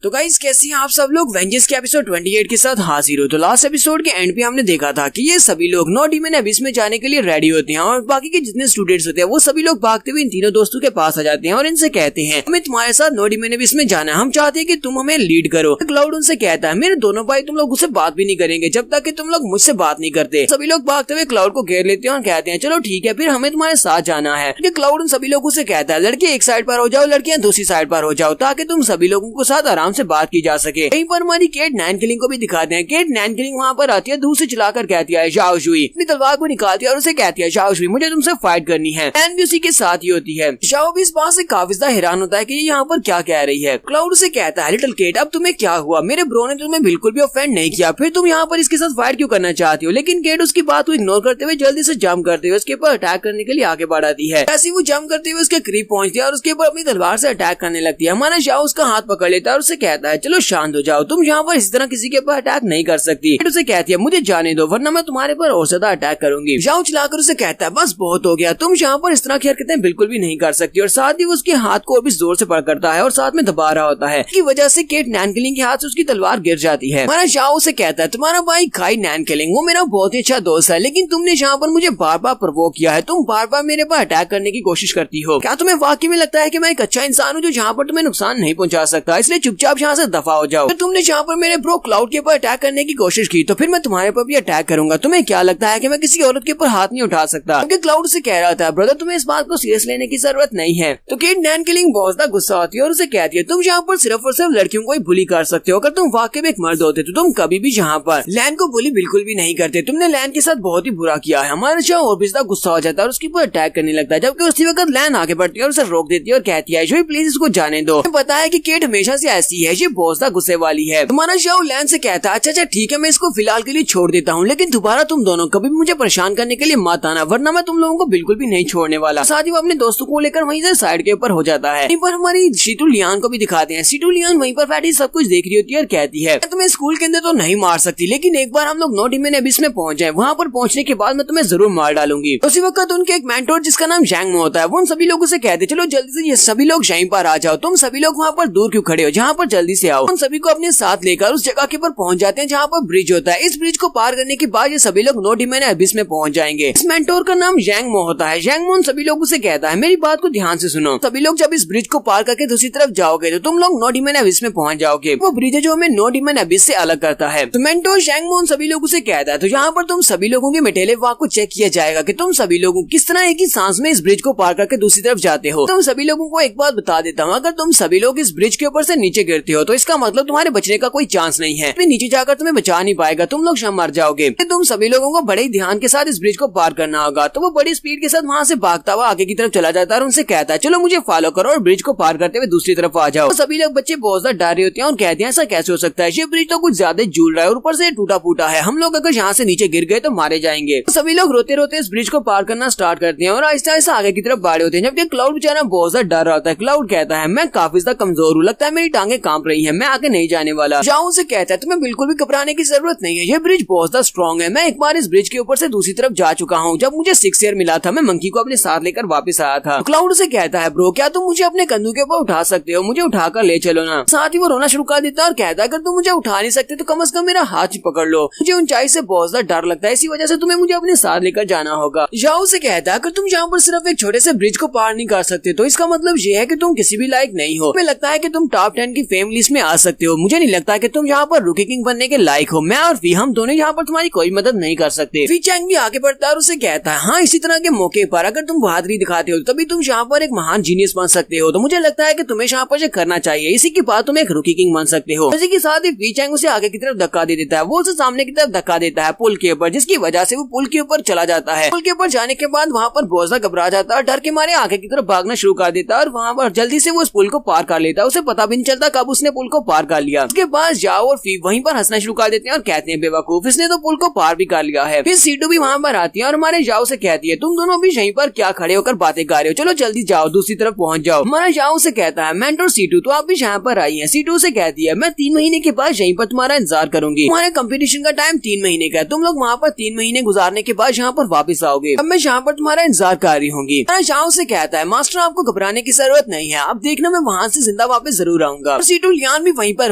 तो गाइस कैसे हैं आप सब लोग। वेंजर्स के एपिसोड 28 के साथ हाजिर हो। तो लास्ट एपिसोड के एंड पे हमने देखा था कि ये सभी लोग नो डिमन एबिस में जाने के लिए रेडी होते हैं और बाकी के जितने स्टूडेंट्स होते हैं वो सभी लोग भागते हुए इन तीनों दोस्तों के पास आ जाते हैं और इनसे कहते हैं हमें तुम्हारे साथ नो डिमन एबिस में जाना है, हम चाहते हैं कि तुम हमें लीड करो। क्लाउड उनसे कहता है मेरे दोनों भाई तुम लोग उससे बात भी नहीं करेंगे जब तक कि तुम लोग मुझसे बात नहीं करते। सभी लोग भागते हुए क्लाउड को घेर लेते हैं और कहते हैं चलो ठीक है फिर हमें तुम्हारे साथ जाना है। क्लाउड उन सभी लोगों से कहता है लड़के एक साइड पर हो जाओ, लड़कियां दूसरी साइड पर हो जाओ ताकि तुम सभी लोगों के साथ आराम से बात की जा सके। यहीं पर हमारी केट नैन किलिंग को भी दिखाते हैं। केट नैन किलिंग वहाँ पर आती है, दूर से चलाकर कहती है जाओ जुई, अपनी तलवार को निकालती है और उसे कहती है जाओ जुई मुझे तुमसे फाइट करनी है। नैन भी उसी के साथ ही होती है। जाओ भी इस बात से काफी ज्यादा हैरान होता है कि ये यहाँ पर क्या कह रही है। क्लाउड उसे कहता है लिटिल केट अब तुम्हें क्या हुआ, मेरे ब्रो ने तुम्हें बिल्कुल भी ऑफेंड नहीं किया, फिर तुम यहाँ पर इसके साथ फाइट क्यों करना चाहती हो। लेकिन केट उसकी बात को इग्नोर करते हुए जल्दी से जंप करते हुए उसके ऊपर अटैक करने के लिए आगे बढ़ाती है। ऐसे वो जंप करते हुए उसके करीब पहुंचती है और उसके ऊपर अपनी तलवार से अटैक करने लगती है। हमारा जाओ उसका हाथ पकड़ लेता है और उसे कहता है चलो शांत हो जाओ, तुम यहाँ पर इस तरह किसी के ऊपर अटैक नहीं कर सकती। उसे कहती है मुझे जाने दो वरना मैं तुम्हारे पर और ज्यादा अटैक करूंगी। जाओ चलाकर उसे कहता है बस बहुत हो गया, तुम यहाँ पर इस तरह की हरकतें बिल्कुल भी नहीं कर सकती और साथ ही वो उसके हाथ को और भी जोर से पकड़ता है और साथ में दबा रहा होता है की वजह से केट नैन किलिंग के हाथ से उसकी तलवार गिर जाती है। हमारा जाओ उसे कहता है तुम्हारा भाई खाई नैन किलिंग वो मेरा बहुत ही अच्छा दोस्त है, लेकिन तुमने यहाँ पर मुझे बार बार प्रवोक किया है, तुम बार बार मेरे पर अटैक करने की कोशिश करती हो। क्या तुम्हें वाकई में लगता है कि मैं एक अच्छा इंसान हूँ जो जहाँ पर तुम्हें नुकसान नहीं पहुँचा सकता, इसलिए चुपचाप यहाँ से दफा हो जाओ। तुमने यहाँ पर मेरे ब्रो क्लाउड के ऊपर अटैक करने की कोशिश की तो फिर मैं तुम्हारे पर भी अटैक करूंगा। तुम्हें क्या लगता है कि मैं किसी औरत के ऊपर हाथ नहीं उठा सकता? क्योंकि क्लाउड से कह रहा था ब्रदर तुम्हें इस बात को सीरियस लेने की जरूरत नहीं है। तो केट नैन किलिंग बहुत ज्यादा गुस्सा होती है और उसे कहती है तुम यहाँ पर सिर्फ और सिर्फ लड़कियों को ही बुली कर सकते हो, अगर तुम वाकई में एक मर्द होते तो तुम कभी भी यहाँ पर लैन को बुली बिल्कुल भी नहीं करते, तुमने लैन के साथ बहुत ही बुरा किया है। हमारा जाओ और भी ज्यादा गुस्सा हो जाता है और उसके ऊपर अटैक करने लगता है, जबकि उसी वक्त लैन आगे बढ़ती है और उसे रोक देती है और कहती है जो प्लीज इसको जाने दो। पता है कि केट हमेशा से ऐसी है, ये बहुत ज्यादा गुस्से वाली है। तुम्हारा जाओ लैन से कहता है अच्छा ठीक है मैं इसको फिलहाल के लिए छोड़ देता हूँ, लेकिन दोबारा तुम दोनों कभी मुझे परेशान करने के लिए मत आना वरना मैं तुम लोगों को बिल्कुल भी नहीं छोड़ने वाला। साथ ही वो अपने दोस्तों को लेकर वहीं से साइड के ऊपर हो जाता है। पर हमारी सीटू लियान को भी दिखाते हैं। सीटू लियान वहीं पर बैठी सब कुछ देख रही होती है और कहती है तुम्हें स्कूल के अंदर तो नहीं मार सकती, लेकिन एक बार हम लोग नो डिमन एबिस में पहुंच जाए, वहाँ पर पहुंचने के बाद मैं तुम्हें जरूर मार डालूंगी। उसी वक्त उनके एक मेंटोर जिसका नाम जैंग मो होता है वो उन सभी लोगों से कहते चलो जल्दी से ये सभी लोग यहीं पर आ जाओ, तुम सभी लोग वहाँ पर दूर क्यों खड़े हो, जहाँ पर जल्दी से आओ। उन सभी को अपने साथ लेकर उस जगह के ऊपर पहुंच जाते हैं जहाँ पर ब्रिज होता है। इस ब्रिज को पार करने के बाद ये सभी लोग नो डिमन एबिस में पहुंच जाएंगे। इस मेंटोर का नाम जैंग मो होता है। जैंग मो सभी लोगों से कहता है मेरी बात को ध्यान से सुनो, सभी लोग जब इस ब्रिज को पार करके दूसरी तरफ जाओगे तो तुम लोग नो डिमन एबिस में पहुंच जाओगे। वो ब्रिज है जो हमें नो डिमन एबिस से अलग करता है। तो मेंटोर जैंग मो सभी लोगों से कहता है तो यहाँ पर तुम सभी लोगों के मिटेले वाक को चेक किया जाएगा कि तुम सभी लोगों किस तरह एक ही सांस में इस ब्रिज को पार करके दूसरी तरफ जाते हो। तुम सभी लोगों को एक बात बता देता हूँ, अगर तुम सभी लोग इस ब्रिज के ऊपर से नीचे गिरते हो तो इसका मतलब तुम्हारे बचने का कोई चांस नहीं है, नीचे जाकर तुम्हें बचा नहीं पाएगा, तुम लोग मर जाओगे। तुम सभी लोगों को बड़े ध्यान के साथ इस ब्रिज को पार करना होगा। तो वो बड़ी स्पीड के साथ वहाँ से भागता हुआ आगे की तरफ चला जाता है और उनसे कहता है चलो मुझे फॉलो करो और ब्रिज को पार करते हुए दूसरी तरफ आ जाओ। तो सभी लोग बच्चे बहुत ज्यादा डर रहे होते हैं और कहते हैं ऐसा कैसे हो सकता है, ये ब्रिज तो कुछ ज्यादा झूल रहा है और ऊपर से टूटा फूटा है, हम लोग अगर यहाँ से नीचे गिर गए तो मारे जाएंगे। तो सभी लोग रोते रोते इस ब्रिज को पार करना स्टार्ट करते हैं और आहिस्ता आहिस्ता आगे की तरफ बढ़े होते हैं, जबकि क्लाउड बेचारा बहुत ज्यादा डर रहा होता है। क्लाउड कहता है मैं काफी ज्यादा कमजोर हूँ, लगता है मेरी टांगे कांप रही है, मैं आगे नहीं जाने वाला। जाओ से कहता है तुम्हें बिल्कुल भी घबराने की जरूरत नहीं है, ये ब्रिज बहुत ज्यादा स्ट्रॉन्ग है, मैं एक बार इस ब्रिज के ऊपर से दूसरी तरफ जा चुका हूँ, जब मुझे 6 ईयर मिला था मैं मंकी को अपने साथ लेकर वापस आया था। क्लाउड से कहता है ब्रो क्या तुम मुझे अपने कंधों के ऊपर उठा सकते हो, मुझे उठाकर ले चलो ना। साथ ही वो रोना शुरू कर देता है और कहता है अगर तुम मुझे उठा नहीं सकते तो कम से कम मेरा हाथ ही पकड़ लो, मुझे ऊंचाई से बहुत ज्यादा डर लगता है, इसी वजह से तुम्हें मुझे अपने साथ लेकर जाना होगा। जाओ से कहता है अगर तुम यहाँ पर सिर्फ एक छोटे से ब्रिज को पार नहीं कर सकते तो इसका मतलब ये है कि तुम किसी भी लायक नहीं हो। मुझे लगता है कि तुम टॉप 10 की फेम लिस्ट में आ सकते हो, मुझे नहीं लगता कि तुम यहाँ पर रूकी किंग बनने के लायक हो, मैं और वी हम दोनों यहाँ पर तुम्हारी कोई मदद नहीं कर सकते। वी चैंग भी आगे बढ़ता है और उसे कहता है हाँ इसी तरह के मौके पर अगर तुम बहादुरी दिखाते हो तभी तुम यहाँ पर एक महान जीनियस बन सकते हो, तो मुझे लगता है कि तुम्हें यहाँ पर करना चाहिए, इसी के बाद तुम एक रूकी किंग बन सकते हो। इसी के साथ ही वी चैंग उसे आगे की तरफ धक्का दे देता है, वो उसे सामने की तरफ धक्का देता है पुल के ऊपर, जिसकी वजह से वो पुल के ऊपर चला जाता है। पुल के ऊपर जाने के बाद वहाँ पर बहुत ज्यादा घबरा जाता है, डर के मारे आगे की तरफ भागना शुरू कर देता है और वहाँ पर जल्दी से वो उस पुल को पार कर लेता है, उसे पता भी नहीं चलता कब उसने पुल को पार कर लिया। उसके बाद जाओ और फी वहीं पर हंसना शुरू कर देते हैं और कहते हैं बेवकूफ इसने तो पुल को पार भी कर लिया है। फिर सीटू भी वहाँ पर आती है और हमारे जाओ से कहती है तुम दोनों भी यहीं पर क्या खड़े होकर बातें कर रहे हो, चलो जल्दी जाओ दूसरी तरफ पहुँच जाओ। हमारा जाओ से कहता है मेंटोर सीटू तो आप भी यहाँ पर आई है। सीटू से कहती है मैं 3 महीने के बाद यहीं पर तुम्हारा इंतजार करूंगी, तुम्हारे कंपटीशन का टाइम 3 महीने का है, तुम लोग वहाँ पर 3 महीने गुजारने के बाद यहाँ पर वापस आओगे, अब मैं यहाँ पर तुम्हारा इंतजार कर रही होंगी। जाओ से कहता है मास्टर आपको घबराने की जरूरत नहीं है, आप देखना मैं वहाँ से जिंदा वापस जरूर आऊंगा। सीटू लियान भी वहीं पर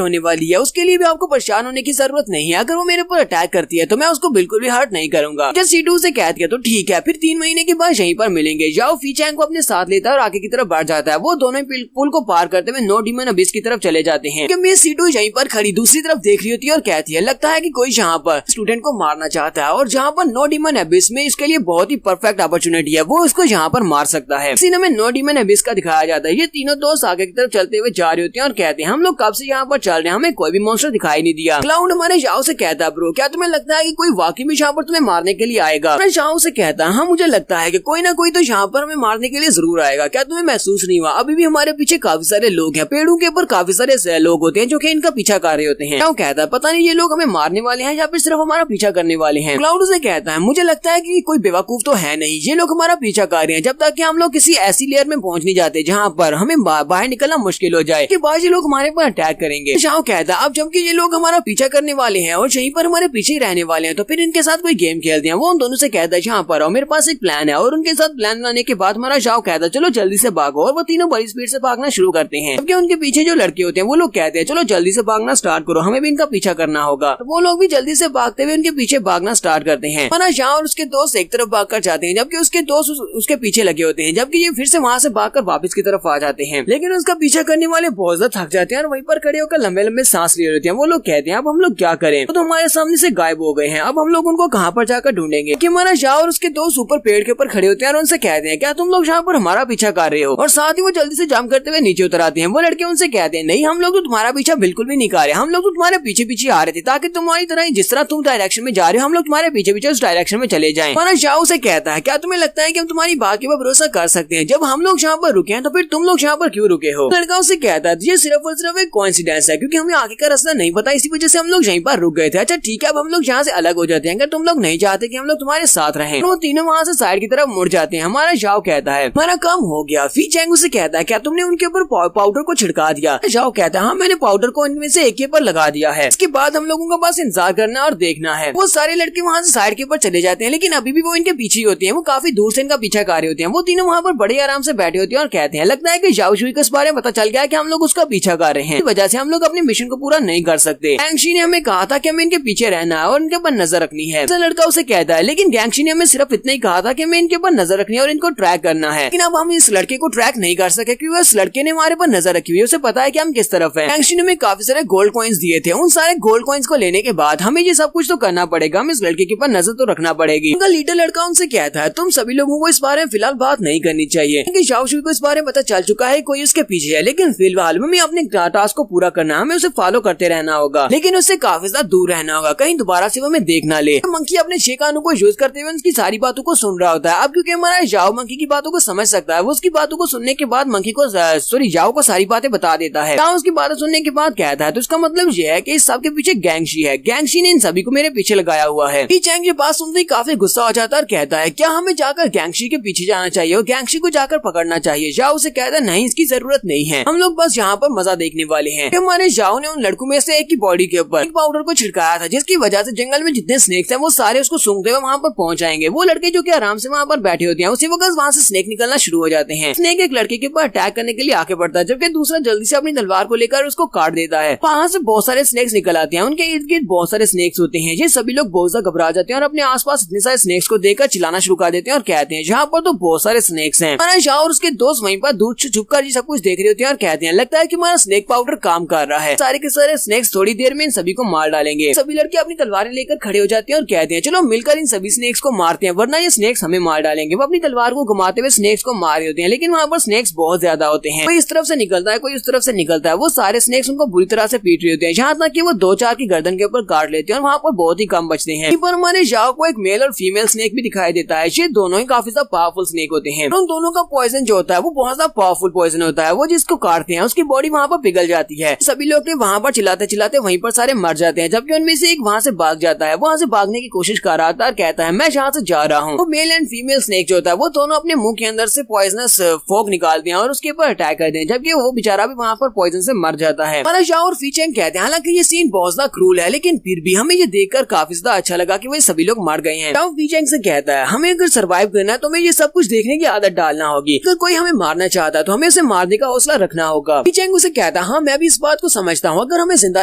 होने वाली है, उसके लिए भी आपको परेशान होने की जरूरत नहीं है। अगर वो मेरे ऊपर अटैक करती है तो मैं उसको बिल्कुल भी हर्ट नहीं करूंगा। जब सीटू से कह दिया तो ठीक है, फिर 3 महीने के बाद यहीं पर मिलेंगे। जाओ फी चैंग को अपने साथ लेता है और आगे की तरफ बढ़ जाता है। वो दोनों पुल को पार करते हुए नो डीमन अबिस की तरफ चले जाते हैं। क्योंकि सीटू यहीं पर खड़ी दूसरी तरफ देख रही होती है और कहती है लगता है कि कोई यहाँ पर स्टूडेंट को मारना चाहता है और जहाँ पर नो डीमन अबिस में इसके लिए बहुत ही परफेक्ट अपॉर्चुनिटी है, वो उसको यहाँ पर मार सकता है। इसी में नो डीमन अबिस का दिखाया जाता है। ये तीनों दोस्त आगे की तरफ चलते हुए जा रहे होते हैं और कहते हैं हम लोग कब से यहाँ पर चल रहे हैं, हमें कोई भी मॉन्स्टर दिखाई नहीं दिया। क्लाउड हमारे जाओ से कहता है ब्रो क्या तुम्हें लगता है कि कोई वाकई में यहाँ पर तुम्हें मारने के लिए आएगा? मैं जाओ से कहता है हाँ मुझे लगता है कि कोई ना कोई तो यहाँ पर हमें मारने के लिए जरूर आएगा। क्या तुम्हें महसूस नहीं हुआ अभी भी हमारे पीछे काफी सारे लोग हैं, पेड़ों के ऊपर काफी सारे लोग होते हैं जो कि इनका पीछा कर रहे होते हैं। क्यों कहता है पता नहीं ये लोग हमें मारने वाले हैं या फिर सिर्फ हमारा पीछा करने वाले हैं। क्लाउड से कहता है मुझे लगता है कि कोई बेवकूफ तो है नहीं, ये लोग हमारा पीछा कर रहे हैं जब तक कि हम लोग किसी ऐसी लेयर में पहुंच नहीं जाते जहाँ पर हमें बाहर निकलना मुश्किल हो जाए कि बाद ये लोग हमारे पर अटैक करेंगे। शाओ कहता है अब जबकि ये लोग हमारा पीछा करने वाले हैं और यहीं पर हमारे पीछे ही रहने वाले हैं तो फिर इनके साथ कोई गेम खेलते हैं। वो उन दोनों से कहता है यहाँ पर आओ मेरे पास एक प्लान है और उनके साथ प्लान बनाने के बाद हमारा शाओ कहता है चलो जल्दी से भागो और वो तीनों बड़ी स्पीड से भागना शुरू करते हैं। जबकि उनके पीछे जो लड़के होते हैं वो लोग कहते हैं चलो जल्दी से भागना स्टार्ट करो, हमें भी इनका पीछा करना होगा। तो वो लोग भी जल्दी से भागते हुए उनके पीछे भागना स्टार्ट करते हैं। हमारा शाओ और उसके दोस्त एक तरफ भाग कर जाते हैं जबकि उसके दोस्त उसके पीछे लगे होते हैं, जबकि ये फिर से वहाँ से भागकर वापस की तरफ आ जाते हैं। लेकिन उसका पीछा करने वाले बहुत ज्यादा थक जाते हैं और वहीं पर खड़े होकर लंबे लंबे सांस ले रहे हैं। वो लोग कहते हैं अब हम लोग क्या करें, तो हमारे सामने से गायब हो गए हैं, अब हम लोग उनको कहाँ पर जाकर ढूंढेंगे। कि हमारा शाओ और उसके दोस्त ऊपर पेड़ के ऊपर खड़े होते हैं और उनसे कहते हैं क्या तुम लोग यहाँ पर हमारा पीछा कर रहे हो, और साथ ही वो जल्दी से जंप करते हुए नीचे उतर आते हैं। वो लड़के उनसे कहते हैं नहीं हम लोग तो तुम्हारा पीछा बिल्कुल भी नहीं कर रहे, हम लोग तो तुम्हारे पीछे पीछे आ रहे थे ताकि तुम्हारी तरह जिस तरह तुम डायरेक्शन में जा रहे हो हम लोग तुम्हारे पीछे पीछे उस डायरेक्शन में चले जाएं। हमारा शाओ से कहता है क्या तुम्हें लगता है कि हम तुम्हारी बात के ऊपर भरोसा कर सकते हैं, जब हम लोग यहाँ पर रुके हैं तो फिर तुम लोग यहाँ पर क्यों रुके हो? लड़का उससे कहता है ये सिर्फ और सिर्फ एक कोइंसिडेंस है क्योंकि हमें आगे का रास्ता नहीं पता, इसी वजह से हम लोग यहीं पर रुक गए थे। अच्छा ठीक है अब हम लोग यहाँ से अलग हो जाते हैं, अगर तुम लोग नहीं चाहते कि हम लोग तुम्हारे साथ रहें। तो वो तीनों वहाँ से साइड की तरफ मुड़ जाते हैं। हमारा शाओ कहता है हमारा काम हो गया। फी चैंग उसे कहता है क्या तुमने उनके ऊपर पाउडर को छिड़का दिया? शाओ कहता है हाँ मैंने पाउडर को इनमें से एक के ऊपर लगा दिया है, इसके बाद हम लोगों को बस इंतजार करना और देखना है। वो सारे लड़के वहाँ से साइड के ऊपर चले जाते हैं लेकिन अभी भी वो इनके पीछे होते हैं, वो काफी दूर से इनका पीछा कर रहे होते हैं। वो तीनों वहाँ पर बड़े आराम से बैठे होते हैं और कहते हैं लगता है कि जाओ शुई को इस बारे में पता चल गया कि हम लोग उसका पीछा कर रहे हैं, इस वजह से हम लोग अपने मिशन को पूरा नहीं कर सकते। गैंगशी ने हमें कहा था कि हमें इनके पीछे रहना है और इनके ऊपर नजर रखनी है। लड़का उसे कहता है लेकिन गैंगशी ने हमें सिर्फ इतना ही कहा था कि हमें इनके ऊपर नजर रखनी है और इनको ट्रैक करना है, लेकिन अब हम इस लड़के को ट्रैक नहीं कर सके क्योंकि उस लड़के ने हमारे पर नजर रखी हुई है, उसे पता है कि हम किस तरफ हैं। गैंगशी ने हमें काफी सारे गोल्ड कॉइन्स दिए थे, उन सारे गोल्ड कॉइन्स को लेने के बाद हमें ये सब कुछ तो करना पड़ेगा, हमें इस लड़के के ऊपर नजर तो रखना पड़ेगी। उनका लीडर लड़का उनसे कहता है तुम सभी लोगों को इस बारे में फिलहाल बात नहीं करनी चाहिए क्योंकि जाओ शुई को इस बारे में पता चल चुका है कोई उसके पीछे है, लेकिन फिलहाल हमें अपने टास्क को पूरा करना है, हमें उसे फॉलो करते रहना होगा, लेकिन उससे काफी ज्यादा दूर रहना होगा, कहीं दोबारा से वो हमें देख ना ले। मंकी अपने शेकानों को यूज करते हुए उसकी सारी बातों को सुन रहा होता है। अब क्योंकि हमारा जाओ मंकी की बातों को समझ सकता है, वो उसकी बातों को सुनने के बाद मंकी को जाओ को सारी बातें बता देता है। जाओ उसकी बातें सुनने के बाद कहता है तो इसका मतलब ये है कि इस सब के पीछे गैंगशी है, गैंगशी ने इन सभी को मेरे पीछे लगाया हुआ है। चैंग ये बात सुनते ही काफी गुस्सा हो जाता है और कहता है क्या हमें जाकर गैंगशी के पीछे जाना चाहिए और गैंगशी को जाकर पकड़ना चाहिए? जाओ उसे कहता है नहीं इसकी जरूरत नहीं है, हम लोग बस यहाँ पर मजा देखने वाले हैं। हमारे जाओ ने उन लड़कों में से एक की बॉडी के ऊपर एक पाउडर को छिड़काया था जिसकी वजह से जंगल में जितने स्नेक्स हैं वो सारे उसको सूंघते हुए वहाँ पर पहुंच जाएंगे। वो लड़के जो कि आराम से वहाँ पर बैठे होते हैं उसी वक्त वहाँ से स्नेक निकलना शुरू हो जाते हैं। स्नेक एक लड़के के ऊपर अटैक करने के लिए आगे बढ़ता है जबकि दूसरा जल्दी से अपनी तलवार को लेकर उसको काट देता है। वहाँ से बहुत सारे स्नेक्स निकल आते हैं, उनके इर्द गिर्द बहुत सारे स्नेक्स होते हैं। ये सभी लोग बहुत ज्यादा घबरा जाते हैं और अपने आसपास इतने सारे स्नेक्स को देखकर चिल्लाना शुरू कर देते हैं और कहते हैं यहाँ पर तो बहुत सारे स्नेक्स हैं। हमारा शाओ और उसके दोस्त वहीं पर दूर से छुपकर ये सब कुछ देख रहे होते हैं और कहते हैं लगता है कि हमारा स्नेक पाउडर काम कर रहा है, सारे के सारे स्नेक्स थोड़ी देर में इन सभी को मार डालेंगे। सभी लड़के अपनी तलवारें लेकर खड़े हो जाते हैं और कहते हैं चलो मिलकर इन सभी स्नेक्स को मारते हैं वरना ये स्नेक्स हमें मार डालेंगे। वो अपनी तलवार को घुमाते हुए स्नेक्स को मार रहे होते हैं लेकिन वहाँ पर स्नेक्स बहुत ज्यादा होते हैं, कोई इस तरफ से निकलता है कोई उस तरफ से निकलता है। वो सारे स्नेक्स उनको बुरी तरह से पीट रहे होते हैं, यहाँ तक कि वो 2-4 की गर्दन के ऊपर काट लेते हैं और वहाँ पर बहुत ही कम बचते हैं। पर हमारे जाओ को एक मेल और फीमेल स्नेक भी दिखाई देता है, ये दोनों ही काफी ज्यादा पावरफुल स्नेक होते हैं। उन दोनों का पॉइजन जो होता है वो बहुत ज्यादा पावरफुल पॉइजन होता है, वो जिसको काटते हैं उसकी बॉडी वहाँ पर पिघल जाती है। सभी लोग वहाँ पर चिल्लाते चिल्लाते वहीं पर सारे मर जाते हैं जबकि उनमें से एक वहाँ से भाग जाता है। वहाँ से भागने की कोशिश कर रहा था और कहता है मैं यहाँ से जा रहा हूँ। वो मेल एंड फीमेल स्नेक जो होता है वो दोनों अपने मुंह के अंदर से पॉइजनस फॉग निकालते हैं और उसके ऊपर अटैक करते हैं जबकि वो बेचारा भी वहाँ पर पॉइजन से मर जाता है। हमारा शाओ और फी चैंग कहते हैं हालांकि ये सीन बहुत ज्यादा क्रूल है लेकिन फिर भी हमें ये देखकर काफी ज्यादा अच्छा लगा कि वो सभी लोग मर गए हैं। शाओ फी चैंग से कहता है हमें अगर सर्वाइव करना है तो हमें ये सब कुछ देखने की आदत डालना होगी, अगर कोई हमें मारना चाहता है तो हमें उसे मारने का हौसला रखना होगा। फी चैंग उसे कहता कहता है हाँ मैं भी इस बात को समझता हूँ, अगर हमें जिंदा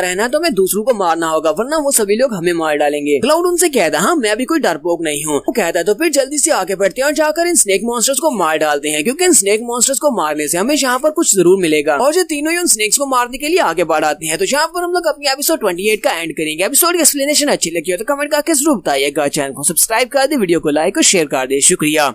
रहना है तो हमें दूसरों को मारना होगा वरना वो सभी लोग हमें मार डालेंगे। क्लाउड उनसे कहता है हाँ मैं भी कोई डरपोक नहीं हूँ। वो कहता है तो फिर जल्दी से आगे बढ़ते हैं और जाकर इन स्नेक मॉन्स्टर्स को मार डालते हैं, क्योंकि इन स्नेक मॉन्स्टर्स को मारने से हमें यहाँ पर कुछ जरूर मिलेगा। और जो तीनों ही उन स्नेक्स को मारने के लिए आगे बढ़ आते हैं। तो यहाँ पर हम लोग अपनी एपिसोड 28 का एंड करेंगे। एपिसोड की एक्सप्लेनेशन अच्छी लगी हो तो कमेंट करके जरूर बताइएगा। चैनल को सब्सक्राइब कर दे, वीडियो को लाइक और शेयर कर दे। शुक्रिया।